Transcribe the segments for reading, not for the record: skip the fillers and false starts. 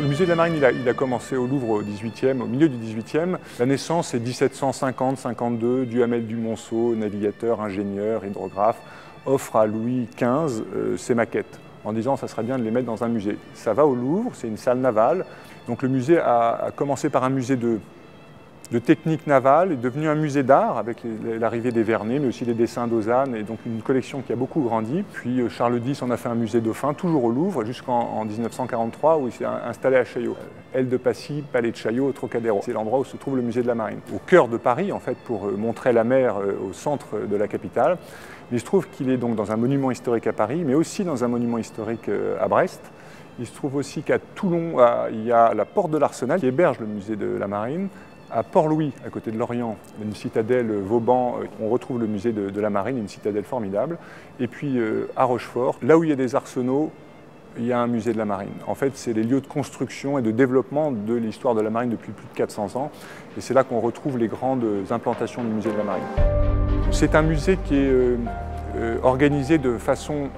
Le musée de la Marine, il a commencé au Louvre au milieu du XVIIIe. La naissance est 1750-52. Duhamel du Monceau, navigateur, ingénieur, hydrographe, offre à Louis XV ses maquettes en disant ça serait bien de les mettre dans un musée. Ça va au Louvre, c'est une salle navale. Donc le musée a commencé par un musée de technique navale, est devenu un musée d'art avec l'arrivée des Vernet, mais aussi les dessins d'Ozanne, et donc une collection qui a beaucoup grandi. Puis Charles X en a fait un musée dauphin, toujours au Louvre, jusqu'en 1943, où il s'est installé à Chaillot. Aile de Passy, Palais de Chaillot, au Trocadéro. C'est l'endroit où se trouve le musée de la Marine. Au cœur de Paris, en fait, pour montrer la mer au centre de la capitale. Il se trouve qu'il est donc dans un monument historique à Paris, mais aussi dans un monument historique à Brest. Il se trouve aussi qu'à Toulon, il y a la porte de l'Arsenal qui héberge le musée de la Marine. À Port-Louis, à côté de Lorient, une citadelle Vauban, on retrouve le musée de la Marine, une citadelle formidable. Et puis à Rochefort, là où il y a des arsenaux, il y a un musée de la Marine. En fait, c'est les lieux de construction et de développement de l'histoire de la Marine depuis plus de 400 ans. Et c'est là qu'on retrouve les grandes implantations du musée de la Marine. C'est un musée qui est organisé de façon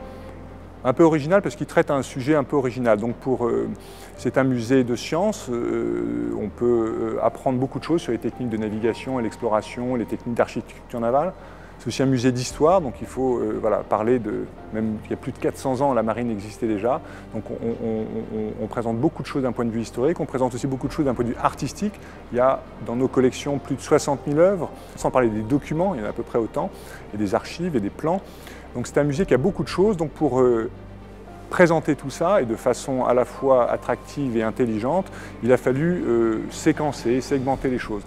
un peu original parce qu'il traite un sujet un peu original. Donc c'est un musée de sciences, on peut apprendre beaucoup de choses sur les techniques de navigation et l'exploration, les techniques d'architecture navale. C'est aussi un musée d'histoire, donc il faut parler de, même il y a plus de 400 ans, la marine existait déjà. Donc on présente beaucoup de choses d'un point de vue historique, on présente aussi beaucoup de choses d'un point de vue artistique. Il y a dans nos collections plus de 60 000 œuvres, sans parler des documents, il y en a à peu près autant, et des archives et des plans. Donc c'est un musée qui a beaucoup de choses, donc pour présenter tout ça et de façon à la fois attractive et intelligente, il a fallu séquencer, segmenter les choses.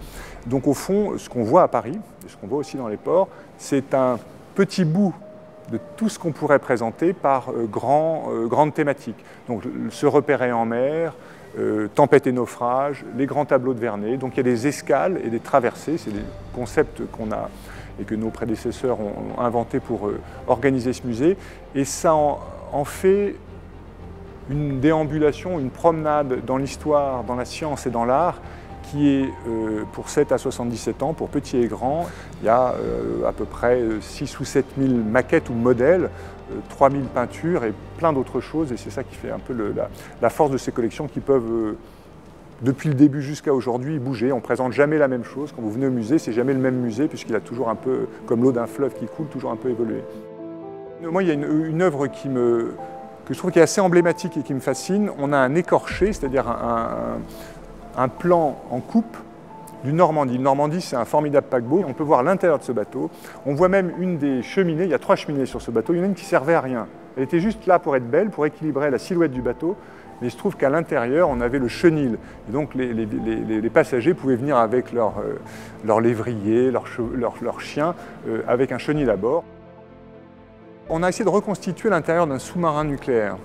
Donc au fond, ce qu'on voit à Paris, et ce qu'on voit aussi dans les ports, c'est un petit bout de tout ce qu'on pourrait présenter par grandes thématiques. Donc se repérer en mer, tempête et naufrage, les grands tableaux de Vernet. Donc il y a des escales et des traversées, c'est des concepts qu'on a et que nos prédécesseurs ont inventé pour organiser ce musée. Et ça en fait une déambulation, une promenade dans l'histoire, dans la science et dans l'art qui est pour 7 à 77 ans, pour petits et grands. Il y a à peu près 6 ou 7 000 maquettes ou modèles, 3 000 peintures et plein d'autres choses. Et c'est ça qui fait un peu la force de ces collections qui peuvent depuis le début jusqu'à aujourd'hui, bouger. On ne présente jamais la même chose. Quand vous venez au musée, c'est jamais le même musée, puisqu'il a toujours un peu, comme l'eau d'un fleuve qui coule, toujours un peu évolué. Moi, il y a une œuvre que je trouve qui est assez emblématique et qui me fascine. On a un écorché, c'est-à-dire un plan en coupe du Normandie. Le Normandie, c'est un formidable paquebot. On peut voir l'intérieur de ce bateau. On voit même une des cheminées. Il y a 3 cheminées sur ce bateau. Il y en a une qui ne servait à rien. Elle était juste là pour être belle, pour équilibrer la silhouette du bateau. Mais il se trouve qu'à l'intérieur, on avait le chenil. Et donc les passagers pouvaient venir avec leur lévrier, leur chien, avec un chenil à bord. On a essayé de reconstituer l'intérieur d'un sous-marin nucléaire.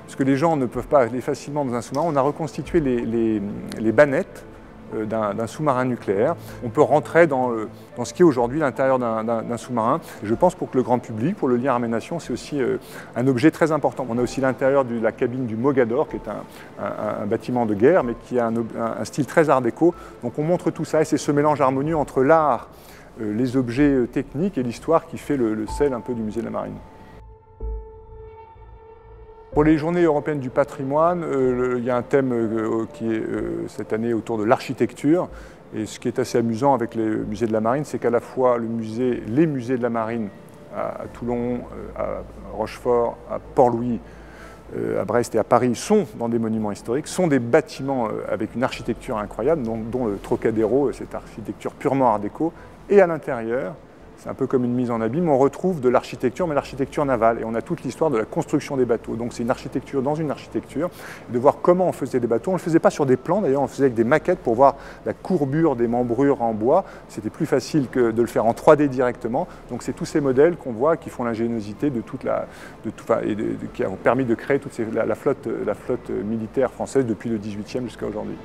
Parce que les gens ne peuvent pas aller facilement dans un sous-marin. On a reconstitué les bannettes d'un sous-marin nucléaire. On peut rentrer dans ce qui est aujourd'hui l'intérieur d'un sous-marin. Je pense pour que le grand public, pour le lien Armée-Nation, c'est aussi un objet très important. On a aussi l'intérieur de la cabine du Mogador, qui est un bâtiment de guerre, mais qui a un style très art déco. Donc on montre tout ça, et c'est ce mélange harmonieux entre l'art, les objets techniques et l'histoire qui fait le sel un peu du musée de la Marine. Pour les Journées européennes du patrimoine, il y a un thème qui est cette année autour de l'architecture. Et ce qui est assez amusant avec les musées de la Marine, c'est qu'à la fois les musées de la Marine à Toulon, à Rochefort, à Port-Louis, à Brest et à Paris sont dans des monuments historiques, sont des bâtiments avec une architecture incroyable, dont le Trocadéro, cette architecture purement art déco. Et à l'intérieur, c'est un peu comme une mise en abîme, on retrouve de l'architecture, mais l'architecture navale. Et on a toute l'histoire de la construction des bateaux. Donc c'est une architecture dans une architecture, de voir comment on faisait des bateaux. On ne le faisait pas sur des plans, d'ailleurs, on le faisait avec des maquettes pour voir la courbure des membrures en bois. C'était plus facile que de le faire en 3D directement. Donc c'est tous ces modèles qu'on voit qui font l'ingéniosité qui ont permis de créer la flotte militaire française depuis le XVIIIe jusqu'à aujourd'hui.